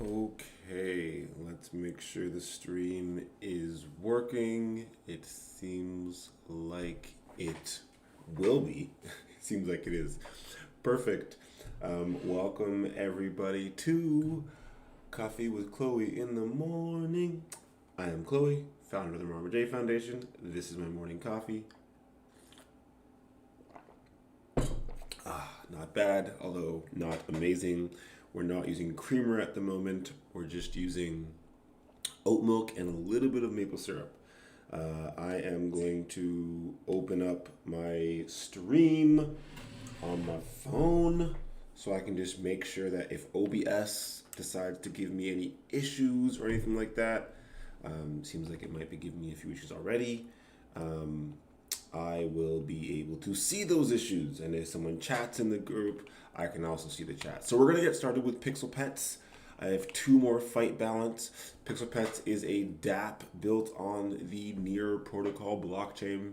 Okay, let's make sure the stream is working. It seems like it will be. It seems like it is. Perfect. Welcome everybody to Coffee with Chloe in the morning. I am Chloe, founder of the Marma J Foundation. This is my morning coffee. Not bad, although not amazing. We're not using creamer at the moment. We're just using oat milk and a little bit of maple syrup. I am going to open up my stream on my phone so I can just make sure that if OBS decides to give me any issues or anything like that, seems like it might be giving me a few issues already. Um, I will be able to see those issues. And if someone chats in the group, I can also see the chat. So we're going to get started with Pixel Pets. I have two more fight balance. Pixel Pets is a DApp built on the Near Protocol blockchain.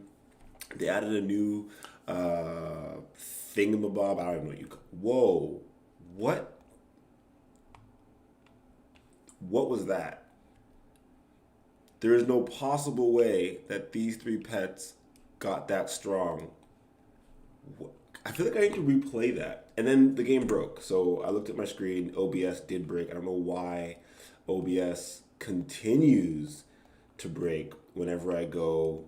They added a new thingamabob. I don't even know what you call. Whoa. What? What was that? There is no possible way that these three pets got that strong. I feel like I need to replay that. And then the game broke. So I looked at my screen. OBS did break. I don't know why OBS continues to break whenever I go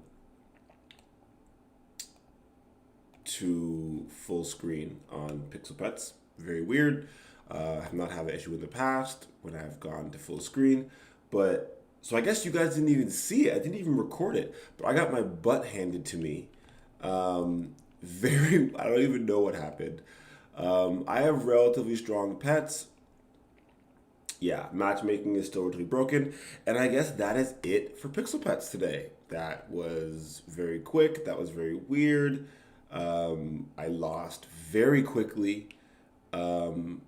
to full screen on Pixel Pets. Very weird. I have not had that issue in the past when I've gone to full screen. But so I guess you guys didn't even see it. I didn't even record it. But I got my butt handed to me. I don't even know what happened. I have relatively strong pets. Yeah, matchmaking is still relatively broken. And I guess that is it for Pixel Pets today. That was very quick. That was very weird. I lost very quickly. Um,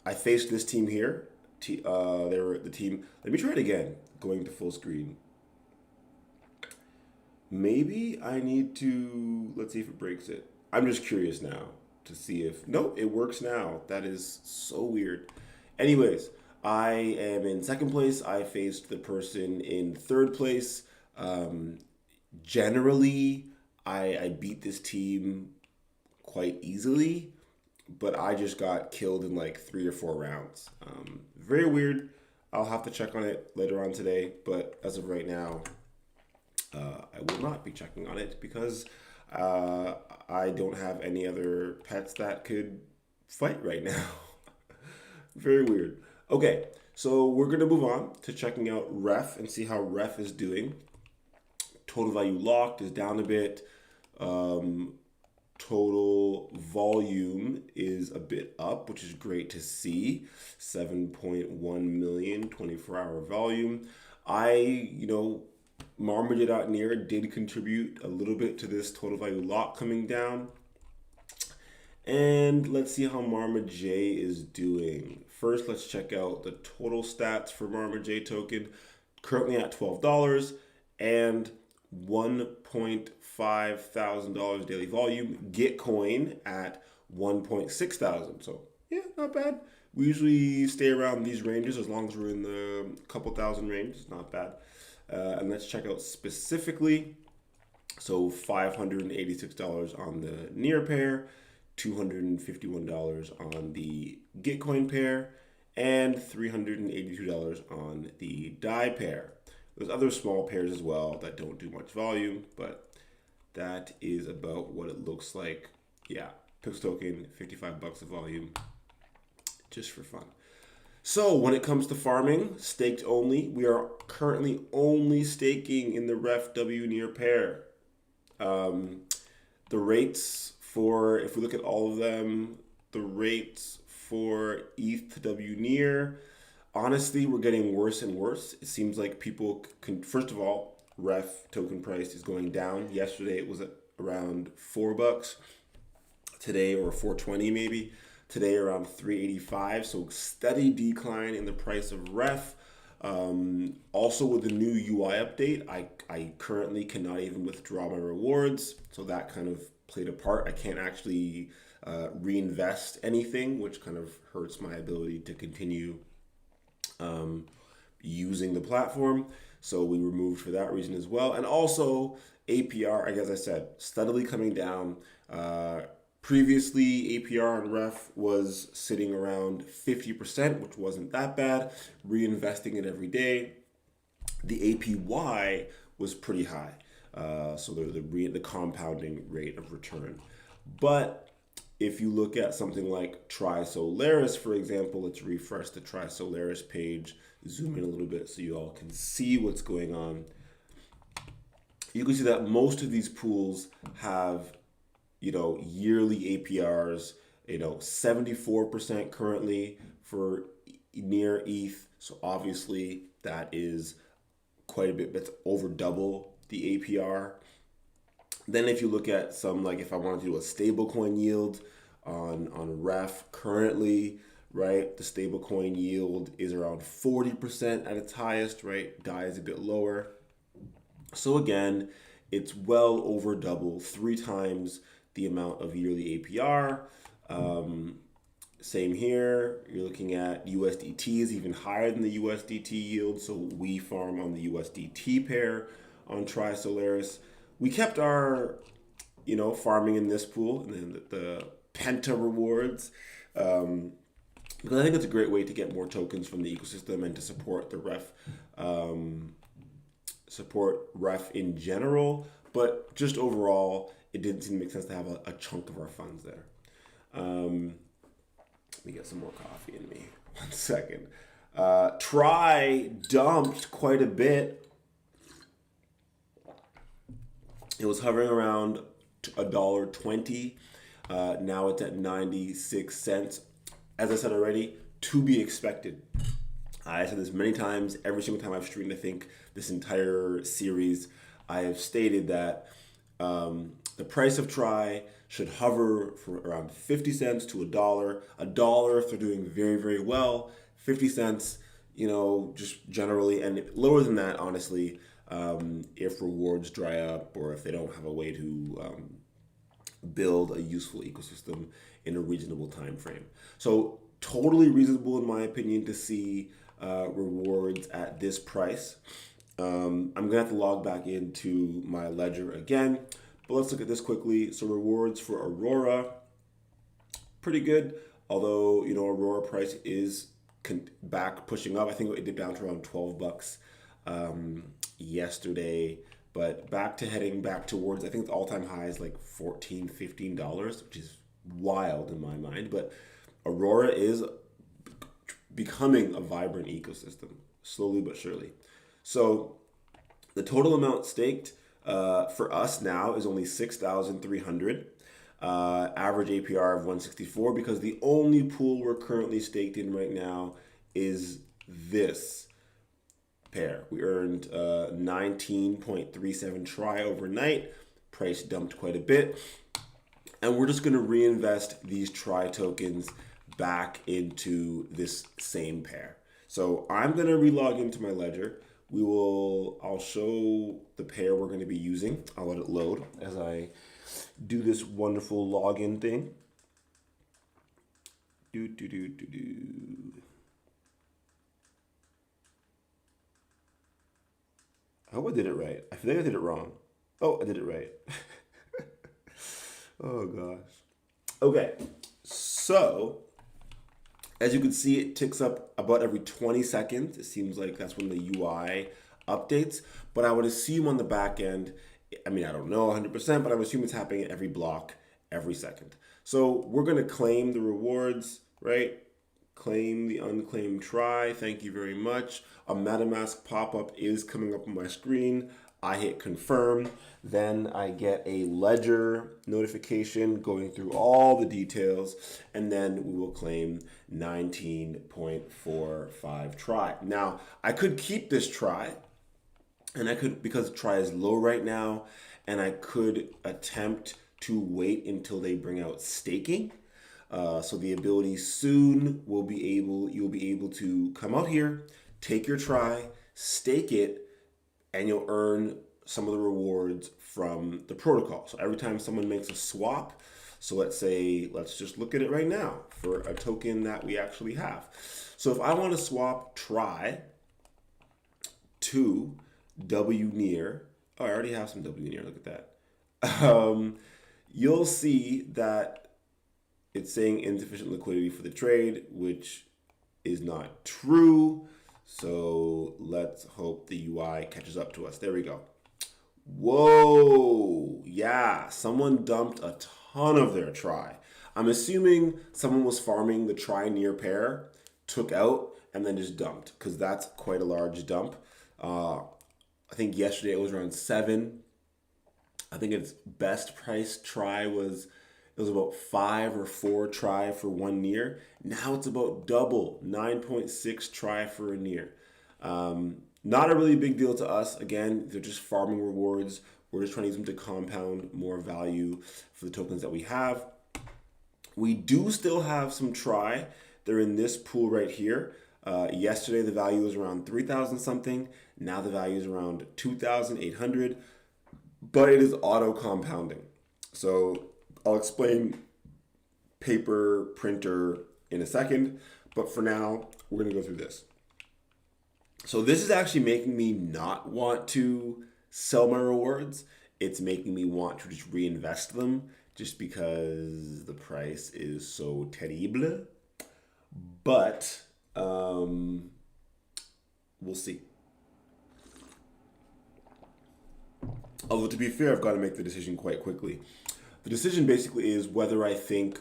I faced this team here. They were the team. Let me try it again. Going to full screen. Maybe I need to. Let's see if it breaks it. I'm just curious now to see if. Nope, it works now. That is so weird. Anyways, I am in second place. I faced the person in third place. Um, Generally, I beat this team quite easily, but I just got killed in like 3 or 4 rounds. Very weird. I'll have to check on it later on today, but as of right now, I will not be checking on it because uh, I don't have any other pets that could fight right now. Very weird. Okay, so we're gonna move on to checking out Ref and see how Ref is doing. Total value locked is down a bit. Um, Total volume is a bit up, which is great to see. 7.1 million 24-hour volume. Marma.near did contribute a little bit to this total value lock coming down. And let's see how Marma J is doing. First, let's check out the total stats for Marma J token. Currently at $12 and $1.5 thousand daily volume. Gitcoin at 1.6 thousand. So yeah, not bad. We usually stay around these ranges as long as we're in the couple thousand range. It's not bad. And let's check out specifically. So $586 on the near pair, $251 on the Gitcoin pair, and $382 on the DAI pair. There's other small pairs as well that don't do much volume, but that is about what it looks like. Yeah, Pix token, $55 of volume, just for fun. So when it comes to farming, staked only, we are currently only staking in the Ref W near pair. Um, the rates for, if we look at all of them, the rates for ETH to W near, honestly, we're getting worse and worse. It seems like people can, first of all, Ref token price is going down. Yesterday it was at around $4. Today, or 420 maybe. Today around 385. So steady decline in the price of Ref. Also with the new UI update, I currently cannot even withdraw my rewards. So that kind of played a part. I can't actually reinvest anything, which kind of hurts my ability to continue um, using the platform. So we removed for that reason as well. And also APR, as I said, steadily coming down. Previously, APR on ref was sitting around 50%, which wasn't that bad. Reinvesting it every day. The APY was pretty high. So the compounding rate of return. But if you look at something like Try Solaris, for example, let's refresh the Try Solaris page, zoom in a little bit so you all can see what's going on. You can see that most of these pools have, yearly APRs, 74% currently for near ETH. So obviously that is quite a bit, that's over double the APR. Then if you look at some, like if I wanted to do a stablecoin yield on ref currently, right, the stablecoin yield is around 40% at its highest, right? DAI is a bit lower. So again, it's well over double, 3 times the amount of yearly APR. Same here. You're looking at USDT is even higher than the USDT yield. So we farm on the USDT pair on Try Solaris. We kept our, farming in this pool and then the Penta rewards. Because I think it's a great way to get more tokens from the ecosystem and to support the ref in general. But just overall, it didn't seem to make sense to have a chunk of our funds there. Let me get some more coffee in me. 1 second. Try dumped quite a bit. It was hovering around $1.20. Now it's at 96 cents. As I said already, to be expected. I said this many times, every single time I've streamed, I think, this entire series, I have stated that the price of Try should hover for around 50 cents to $1. $1 if they're doing very, very well. 50 cents, just generally, and lower than that, honestly, if rewards dry up or if they don't have a way to build a useful ecosystem in a reasonable time frame. So totally reasonable, in my opinion, to see rewards at this price. I'm gonna have to log back into my ledger again, but let's look at this quickly. So rewards for Aurora, pretty good. Although Aurora price is back pushing up. I think it did bounce around $12 yesterday, but heading back towards, I think the all-time high is like $14, $15, which is wild in my mind. But Aurora is becoming a vibrant ecosystem, slowly but surely. So the total amount staked for us now is only 6,300. Average APR of 164, because the only pool we're currently staked in right now is this pair. We earned 19.37 Try overnight. Price dumped quite a bit. And we're just going to reinvest these Try tokens back into this same pair. So I'm going to relog into my ledger. I'll show the pair we're going to be using. I'll let it load as I do this wonderful login thing. I hope I did it right. I feel like I did it wrong. Oh, I did it right. Oh gosh. Okay, so as you can see, it ticks up about every 20 seconds. It seems like that's when the UI updates. But I would assume on the back end, I don't know 100%, but I would assume it's happening at every block, every second. So we're going to claim the rewards, right? Claim the unclaimed Try. Thank you very much. A MetaMask pop-up is coming up on my screen. I hit confirm. Then I get a ledger notification going through all the details, and then we will claim 19.45 Try. Now, I could keep this Try, and I could, because Try is low right now, and I could attempt to wait until they bring out staking. So the ability soon you'll be able to come out here, take your Try, stake it, and you'll earn some of the rewards from the protocol. So every time someone makes a swap, So let's just look at it right now for a token that we actually have. So if I want to swap try to W near, oh, I already have some W near, look at that. You'll see that it's saying insufficient liquidity for the trade, which is not true. So let's hope the UI catches up to us. There we go. Whoa, yeah, someone dumped a ton of their try. I'm assuming someone was farming the try near pair, took out, and then just dumped, because that's quite a large dump. I think yesterday it was around 7. I think its best price try was, it was about 5 or 4 try for one near. Now it's about double, 9.6 try for a near. Not a really big deal to us. Again, they're just farming rewards. We're just trying to use them to compound more value for the tokens that we have. We do still have some try. They're in this pool right here. Yesterday, the value was around 3,000 something. Now the value is around 2,800, but it is auto compounding. So I'll explain paper printer in a second, but for now, we're gonna go through this. So this is actually making me not want to sell my rewards. It's making me want to just reinvest them just because the price is so terrible. But we'll see. Although to be fair, I've got to make the decision quite quickly. The decision basically is whether I think,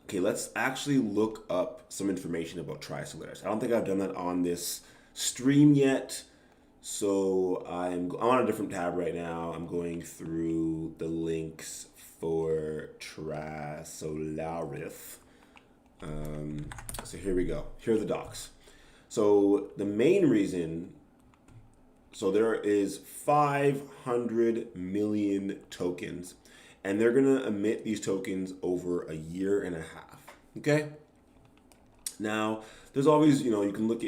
okay, let's actually look up some information about Tri-Solaris. I don't think I've done that on this stream yet. So I'm on a different tab right now. I'm going through the links for Tri-Solaris. So here we go. Here are the docs. So the main reason, so there is 500 million tokens, and they're gonna emit these tokens over a year and a half. Okay. Now, there's always, you can look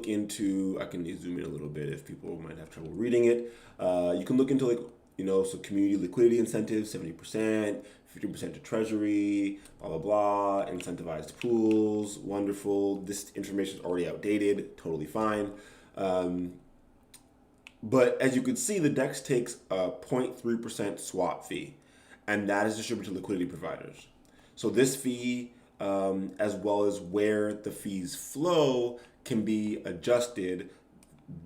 into, I can zoom in a little bit if people might have trouble reading it. You can look into so community liquidity incentives, 70%, 50% to treasury, blah, blah, blah, incentivized pools, wonderful. This information is already outdated, totally fine. But as you can see, the DEX takes a 0.3% swap fee, and that is distributed to liquidity providers. So this fee, as well as where the fees flow, can be adjusted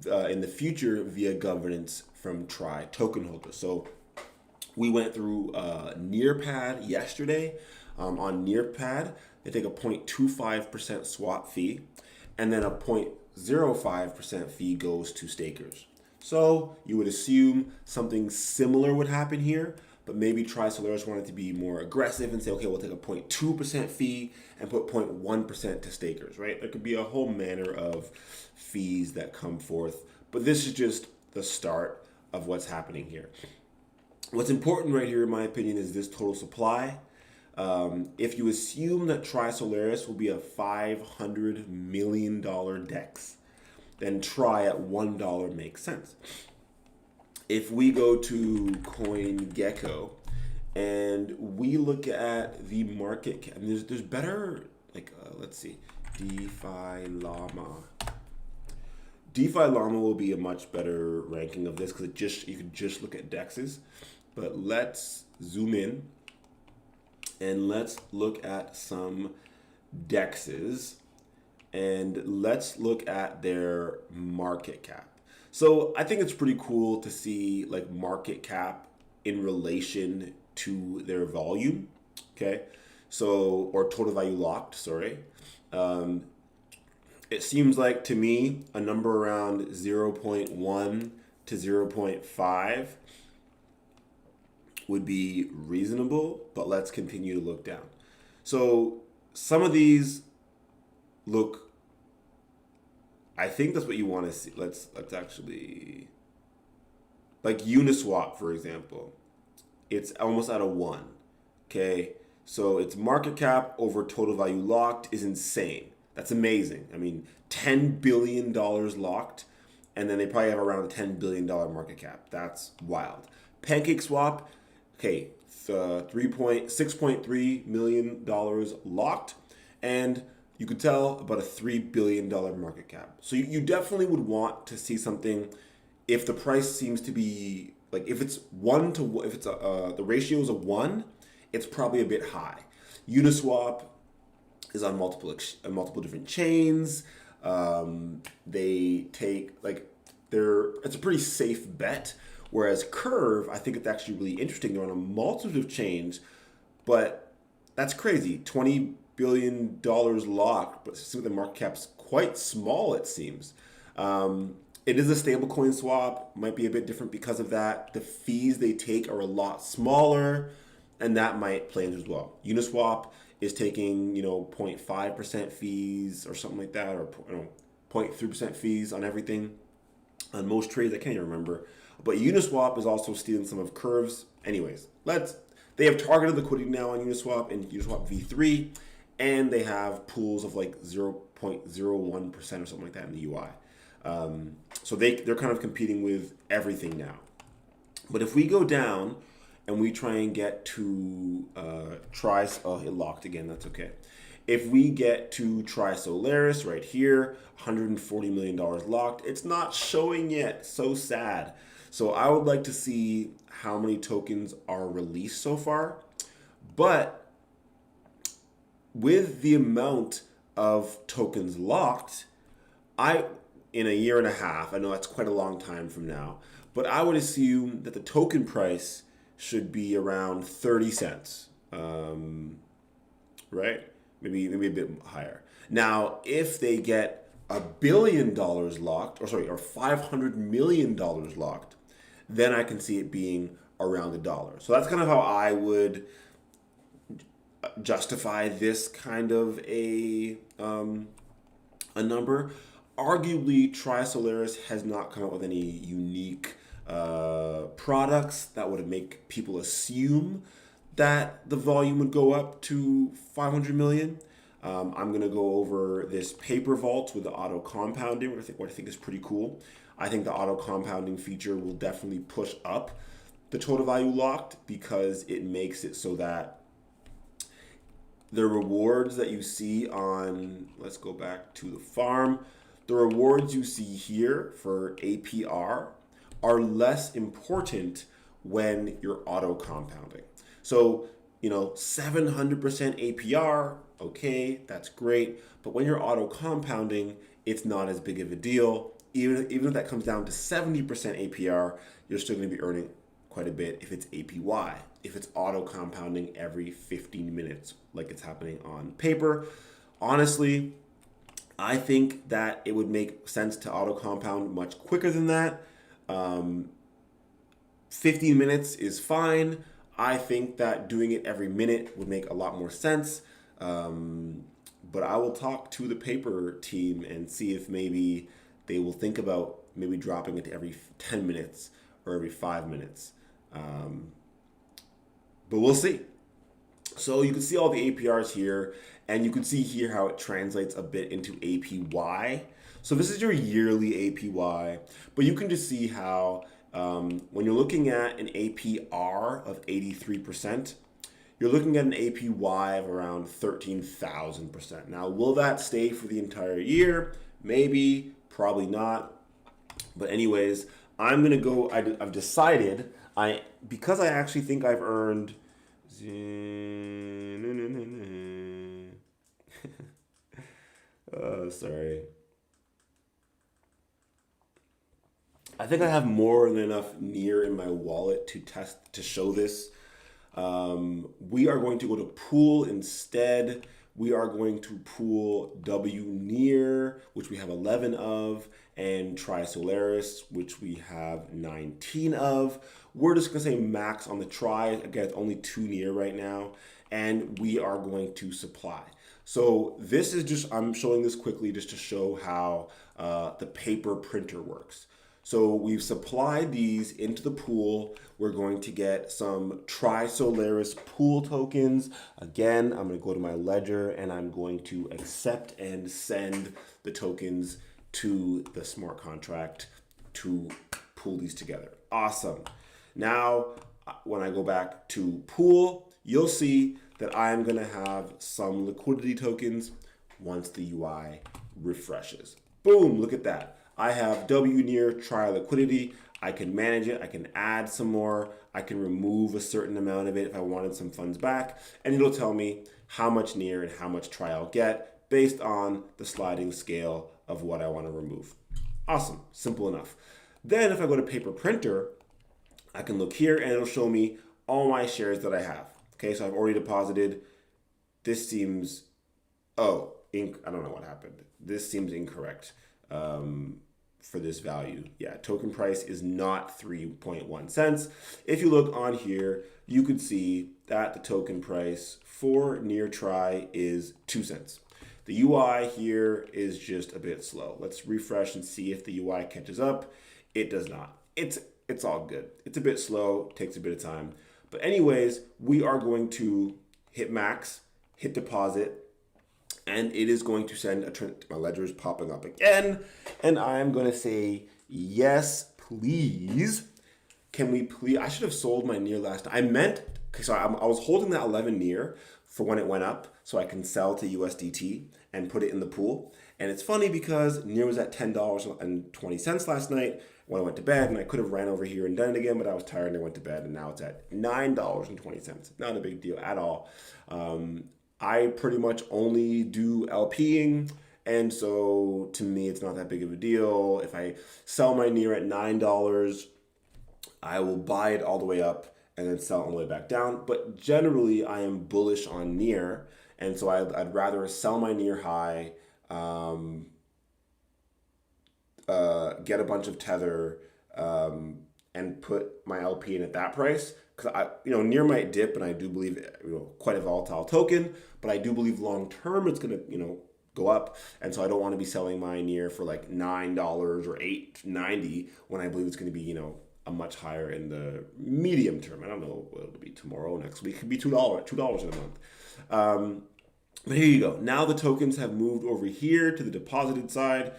in the future via governance from Tri token holders. So we went through Nearpad yesterday. On Nearpad, they take a 0.25% swap fee, and then a 0.05% fee goes to stakers. So you would assume something similar would happen here, but maybe Tri-Solaris wanted to be more aggressive and say, okay, we'll take a 0.2% fee and put 0.1% to stakers, right? There could be a whole manner of fees that come forth, but this is just the start of what's happening here. What's important right here, in my opinion, is this total supply. If you assume that Tri-Solaris will be a $500 million DEX, then Tri at $1 makes sense. If we go to CoinGecko and we look at the market cap, and there's better, let's see, DeFi Llama. DeFi Llama will be a much better ranking of this because you could just look at DEXs. But let's zoom in and let's look at some DEXs and let's look at their market cap. So I think it's pretty cool to see market cap in relation to their volume, okay? So, or total value locked, sorry. It seems like to me a number around 0.1 to 0.5 would be reasonable, but let's continue to look down. So some of these look, I think that's what you want to see. Let's actually, like Uniswap, for example, it's almost at a 1, okay? So its market cap over total value locked is insane. That's amazing. I mean, $10 billion locked, and then they probably have around a $10 billion market cap. That's wild. PancakeSwap, okay, $6.3 million locked, and you could tell about a $3 billion market cap. So you definitely would want to see something if the price seems to be like if it's the ratio is a 1, it's probably a bit high. Uniswap is on multiple different chains. They take it's a pretty safe bet. Whereas Curve, I think it's actually really interesting. They're on a multitude of chains, but that's crazy. $20 billion locked, but the market cap's quite small, it seems. It is a stablecoin swap, might be a bit different because of that. The fees they take are a lot smaller, and that might play in as well. Uniswap is taking 0.5% fees or something like that, or 0.3% fees on everything on most trades. I can't even remember. But Uniswap is also stealing some of Curve's. Anyways, they have targeted liquidity now on Uniswap and Uniswap v3, and they have pools of like 0.01% or something like that in the UI. So they're kind of competing with everything now. But if we go down and we try and get to it locked again, that's okay. If we get to Try Solaris right here, $140 million locked, it's not showing yet. So sad. So I would like to see how many tokens are released so far. But with the amount of tokens locked, in a year and a half, I know that's quite a long time from now, but I would assume that the token price should be around 30 cents, right? Maybe a bit higher. Now, if they get $1 billion locked, or $500 million locked, then I can see it being around $1. So that's kind of how I would justify this kind of a number. Arguably, Try Solaris has not come up with any unique products that would make people assume that the volume would go up to 500 million. I'm going to go over this paper vault with the auto compounding, what I think is pretty cool. I think the auto compounding feature will definitely push up the total value locked because it makes it so that the rewards that you see on, let's go back to the farm, the rewards you see here for APR are less important when you're auto compounding. So, 700% APR, okay, that's great. But when you're auto compounding, it's not as big of a deal. Even if that comes down to 70% APR, you're still going to be earning quite a bit if it's APY. If it's auto compounding every 15 minutes, like it's happening on paper. Honestly, I think that it would make sense to auto compound much quicker than that. 15 minutes is fine. I think that doing it every minute would make a lot more sense. But I will talk to the paper team and see if maybe they will think about maybe dropping it to every 10 minutes or every 5 minutes. But we'll see. So you can see all the APRs here, and you can see here how it translates a bit into APY. So this is your yearly APY, but you can just see how when you're looking at an APR of 83%, you're looking at an APY of around 13,000%. Now, will that stay for the entire year? Maybe, probably not. But anyways, I'm going to go, I've decided, because I actually think I've earned, sorry. I think I have more than enough near in my wallet to show this. We are going to go to pool instead. We are going to pool W near, which we have 11 of, and Try Solaris, which we have 19 of. We're just going to say max on the try. Again, it's only 2 near right now, and we are going to supply. So this is just, I'm showing this quickly just to show how the paper printer works. So we've supplied these into the pool. We're going to get some Try Solaris pool tokens. Again, I'm going to go to my ledger and I'm going to accept and send the tokens to the smart contract to pool these together. Awesome. Now, when I go back to pool, you'll see that I'm going to have some liquidity tokens once the UI refreshes. Boom, look at that. I have W near try liquidity. I can manage it. I can add some more. I can remove a certain amount of it if I wanted some funds back. And it'll tell me how much near and how much try I'll get based on the sliding scale of what I want to remove. Awesome, simple enough. Then if I go to paper printer, I can look here and it'll show me all my shares that I have. Okay, so I've already deposited. This seems, I don't know what happened. This seems incorrect for this value. Yeah, token price is not 3.1 cents. If you look on here, you could see that the token price for near try is 2 cents. The UI here is just a bit slow. Let's refresh and see if the UI catches up. It does not. It's all good. It's a bit slow, takes a bit of time. But anyways, we are going to hit max, hit deposit, and it is going to send my ledger is popping up again. And I'm going to say, yes, please. Can we please? I should have sold my near last time. I was holding that 11 near for when it went up so I can sell to USDT and put it in the pool. And it's funny because near was at $10.20 last night when I went to bed, and I could have ran over here and done it again, but I was tired and I went to bed, and now it's at $9.20. Not a big deal at all. I pretty much only do LPing, and so to me it's not that big of a deal. If I sell my near at $9, I will buy it all the way up and then sell it all the way back down. But generally I am bullish on near, and so I'd rather sell my near high, get a bunch of tether, and put my LP in at that price. Because near might dip, and I do believe quite a volatile token, but I do believe long term it's gonna go up, and so I don't want to be selling my near for like $9 or $8.90 when I believe it's going to be a much higher in the medium term. I don't know what it'll be tomorrow, next week. It could be $2 in a month. But here you go. Now the tokens have moved over here to the deposited side.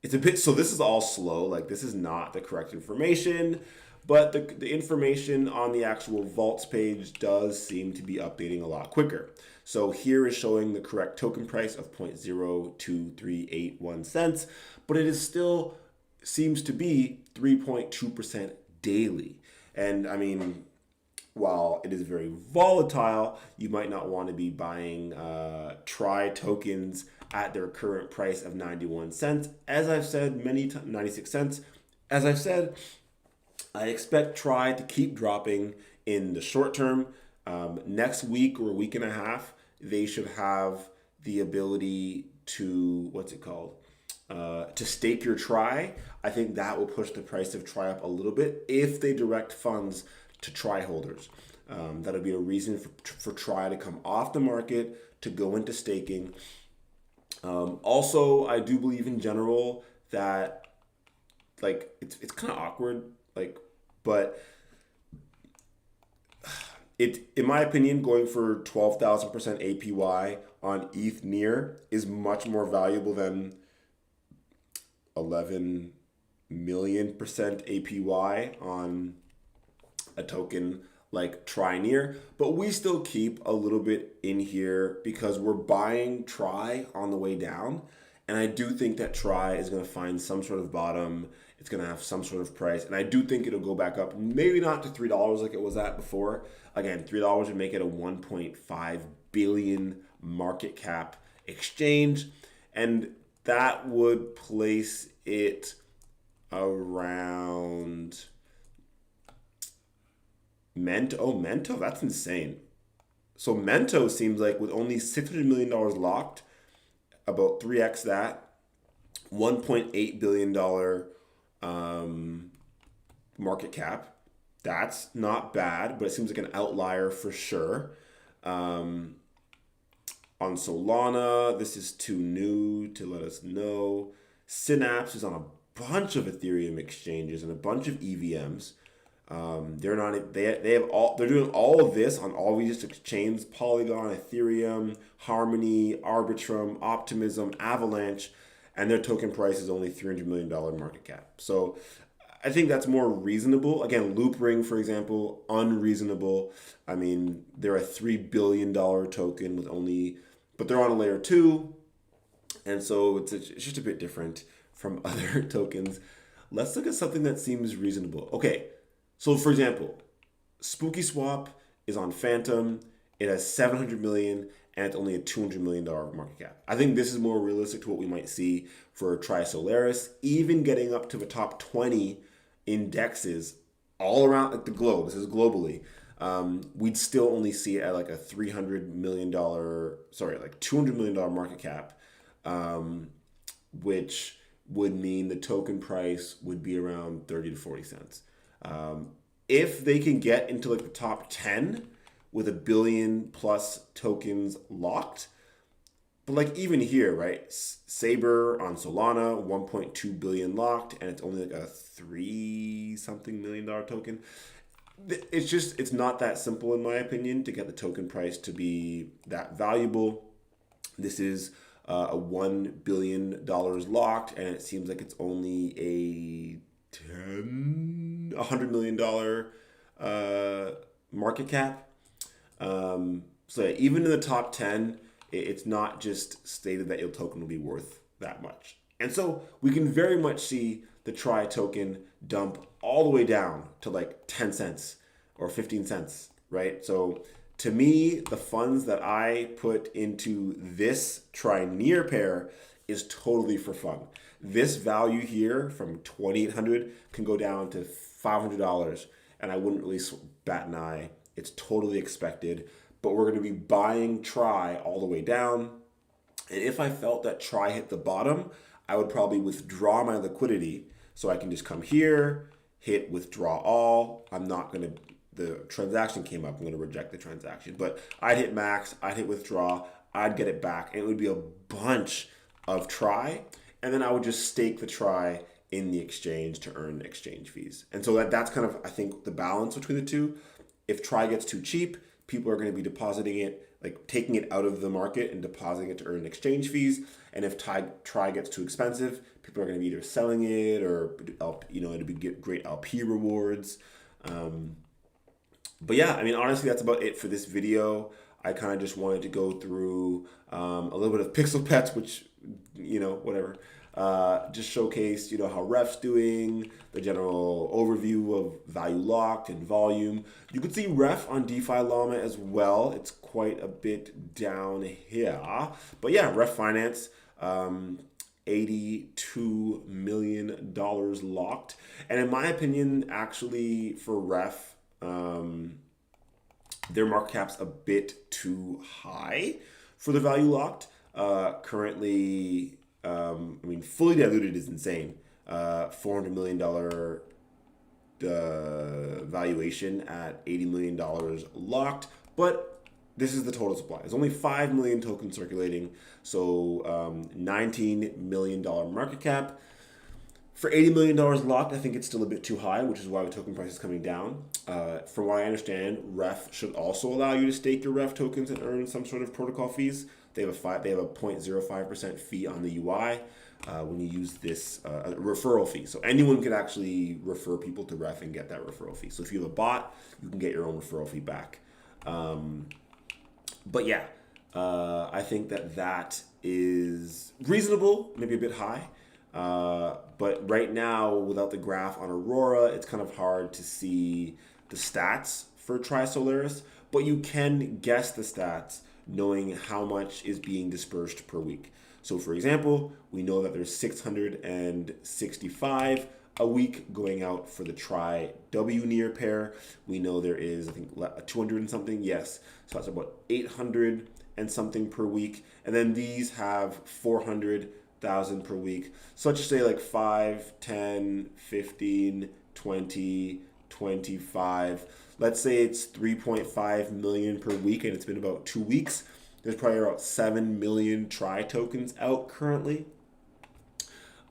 It's a bit, so this is all slow. Like this is not the correct information, but the information on the actual vaults page does seem to be updating a lot quicker. So here is showing the correct token price of 0.02381 cents, but it is still seems to be 3.2% daily. And I mean, while it is very volatile, you might not want to be buying try tokens at their current price of 91 cents. As I've said 96 cents. As I've said, I expect try to keep dropping in the short term. Next week or a week and a half, they should have the ability to, to stake your try. I think that will push the price of try up a little bit if they direct funds to try holders. That'll be a reason for try to come off the market, to go into staking. Also, I do believe in general that it's kind of awkward, but in my opinion, going for 12,000% APY on ETH near is much more valuable than 11 million percent APY on a token like try near. But we still keep a little bit in here because we're buying try on the way down, and I do think that try is going to find some sort of bottom. It's going to have some sort of price, and I do think it'll go back up, maybe not to $3 like it was at before. Again, $3 would make it a 1.5 billion market cap exchange, and that would place it around Mento, that's insane. So Mento seems like with only $600 million locked, about 3x that, $1.8 billion market cap. That's not bad, but it seems like an outlier for sure. On Solana, this is too new to let us know. Synapse is on a bunch of Ethereum exchanges and a bunch of EVMs. They're doing all of this on all these exchanges: Polygon, Ethereum, Harmony, Arbitrum, Optimism, Avalanche, and their token price is only $300 million market cap. So I think that's more reasonable. Again, Loop Ring, for example, unreasonable. I mean, they're a $3 billion token with only, but they're on a layer two, and so it's just a bit different from other tokens. Let's look at something that seems reasonable. Okay, so for example, Spooky Swap is on Phantom. It has 700 million and it's only a $200 million market cap. I think this is more realistic to what we might see for Tri Solaris, even getting up to the top 20 indexes all around like the globe. This is globally. We'd still only see it at like a like $200 million market cap, which would mean the token price would be around 30 to 40 cents. If they can get into like the top 10 with a billion plus tokens locked, but like even here, right? Saber on Solana, 1.2 billion locked, and it's only like a 3 something million dollar token. It's not that simple in my opinion to get the token price to be that valuable. This is a $1 billion locked, and it seems like it's only $100 million market cap. So yeah, even in the top 10, it's not just stated that your token will be worth that much. And so we can very much see the Tri token dump all the way down to like 10 cents or 15 cents, right? So to me, the funds that I put into this Tri near pair is totally for fun. This value here from 2,800 can go down to $500, and I wouldn't really bat an eye. It's totally expected, but we're going to be buying Tri all the way down. And if I felt that Tri hit the bottom, I would probably withdraw my liquidity. So I can just come here, hit withdraw all. I'm not going to, the transaction came up, I'm going to reject the transaction. But I'd hit max, I'd hit withdraw, I'd get it back, and it would be a bunch of Tri. And then I would just stake the Tri in the exchange to earn exchange fees. And so that's kind of, I think, the balance between the two. If Tri gets too cheap, people are going to be depositing it, like taking it out of the market and depositing it to earn exchange fees. And if Tri gets too expensive, people are going to be either selling it or, it'll be great LP rewards. But yeah, I mean, honestly, that's about it for this video. I kind of just wanted to go through a little bit of Pixel Pets, which, whatever. Just showcase, how Ref's doing, the general overview of value locked and volume. You could see Ref on DeFi Llama as well. It's quite a bit down here. But yeah, Ref Finance, $82 million locked. And in my opinion, actually, for Ref, their market cap's a bit too high for the value locked. Currently, fully diluted is insane. $400 million valuation at $80 million locked, but this is the total supply. There's only 5 million tokens circulating, so $19 million market cap. For $80 million locked, I think it's still a bit too high, which is why the token price is coming down. From what I understand, Ref should also allow you to stake your Ref tokens and earn some sort of protocol fees. They have a 0.05% fee on the UI when you use this referral fee. So anyone can actually refer people to Ref and get that referral fee. So if you have a bot, you can get your own referral fee back. But yeah, I think that is reasonable, maybe a bit high. But right now, without the graph on Aurora, it's kind of hard to see the stats for Tri Solaris, but you can guess the stats knowing how much is being dispersed per week. So for example, we know that there's 665 a week going out for the Tri W near pair. We know there is, I think, 200 and something. Yes. So that's about 800 and something per week. And then these have 400,000 per week. So let's just say like 5, 10, 15, 20, 25. Let's say it's 3.5 million per week and it's been about 2 weeks. There's probably about 7 million Tri tokens out currently.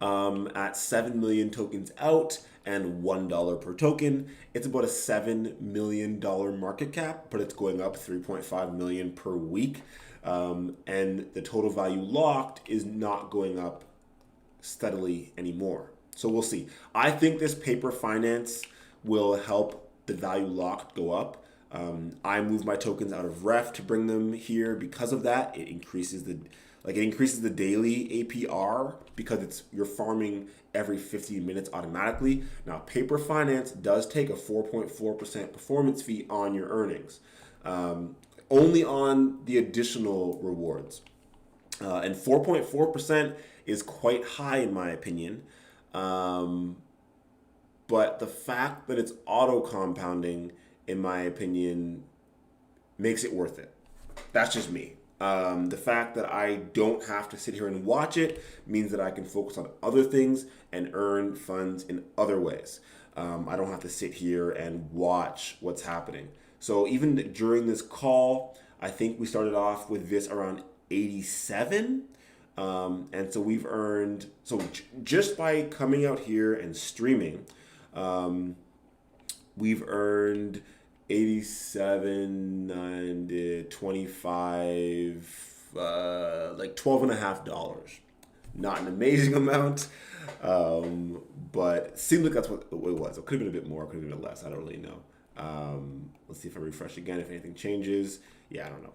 At 7 million tokens out and $1 per token, it's about a $7 million market cap, but it's going up 3.5 million per week. And the total value locked is not going up steadily anymore. So we'll see. I think this paper finance will help the value locked go up. I moved my tokens out of ref to bring them here. Because of that, it increases the daily APR because you're farming every 15 minutes automatically. Now, paper finance does take a 4.4% performance fee on your earnings, only on the additional rewards. And 4.4% is quite high in my opinion. But the fact that it's auto compounding, in my opinion, makes it worth it. That's just me. The fact that I don't have to sit here and watch it means that I can focus on other things and earn funds in other ways. I don't have to sit here and watch what's happening. So even during this call, I think we started off with this around 87. And so we've earned, just by coming out here and streaming, we've earned 87 and 25, like $12.50. Not an amazing amount, but it seemed like that's what it was. It could have been a bit more, it could have been a bit less. I don't really know. Let's see if I refresh again, if anything changes. Yeah, I don't know.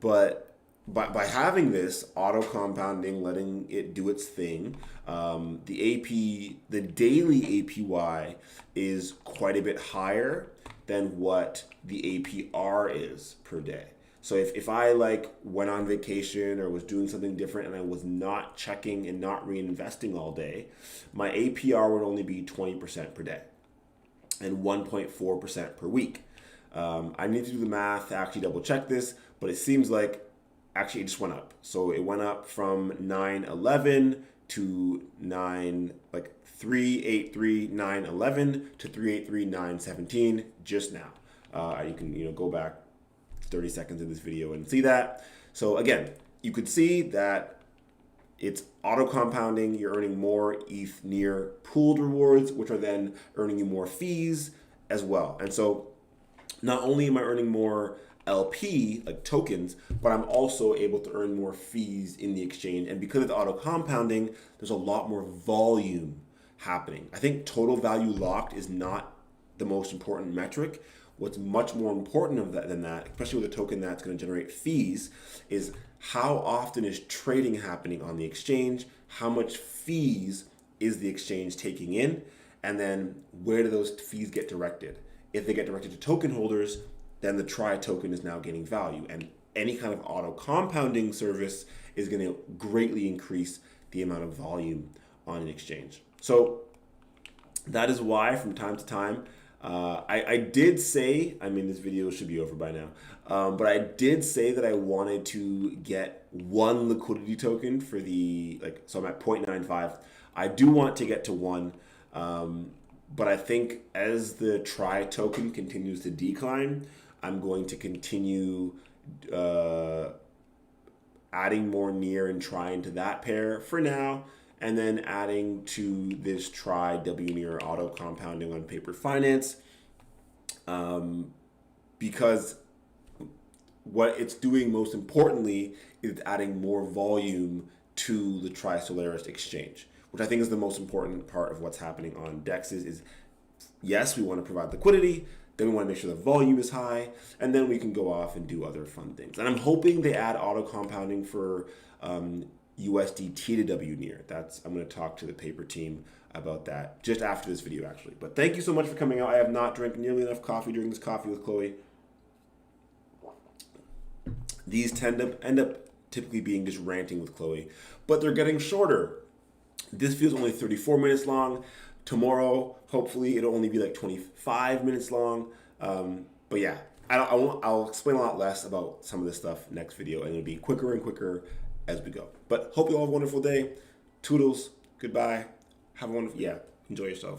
But by having this auto compounding, letting it do its thing, the daily APY is quite a bit higher than what the APR is per day. So if I went on vacation or was doing something different and I was not checking and not reinvesting all day, my APR would only be 20% per day and 1.4% per week. I need to do the math to actually double check this, but it seems like actually it just went up. So it went up from 911 to 383,911 to 383,917 just now. You can go back 30 seconds in this video and see that. So again, you could see that it's auto compounding. You're earning more ETH near pooled rewards, which are then earning you more fees as well. And so not only am I earning more LP, like tokens, but I'm also able to earn more fees in the exchange. And because it's auto compounding, there's a lot more volume happening. I think total value locked is not the most important metric. What's much more important than that, especially with a token that's going to generate fees, is how often is trading happening on the exchange, how much fees is the exchange taking in, and then where do those fees get directed? If they get directed to token holders, then the Tri token is now gaining value. And any kind of auto compounding service is going to greatly increase the amount of volume on an exchange. So that is why from time to time, I did say, this video should be over by now, but I did say that I wanted to get one liquidity token for so I'm at 0.95. I do want to get to one, but I think as the Tri token continues to decline, I'm going to continue adding more near and Tri into that pair for now, and then adding to this Tri W near auto compounding on paper finance, because what it's doing most importantly is adding more volume to the Tri Solaris exchange, which I think is the most important part of what's happening on DEXs. Is yes, we want to provide liquidity, then we want to make sure the volume is high, and then we can go off and do other fun things. And I'm hoping they add auto compounding for USD TW near. I'm going to talk to the paper team about that just after this video, actually. But thank you so much for coming out. I have not drank nearly enough coffee during this coffee with Chloe. These end up typically being just ranting with Chloe, but they're getting shorter. This feels only 34 minutes long. Tomorrow, hopefully, it'll only be 25 minutes long. But yeah, I'll explain a lot less about some of this stuff next video, and it'll be quicker and quicker as we go. But hope you all have a wonderful day. Toodles. Goodbye. Have a wonderful, enjoy yourself.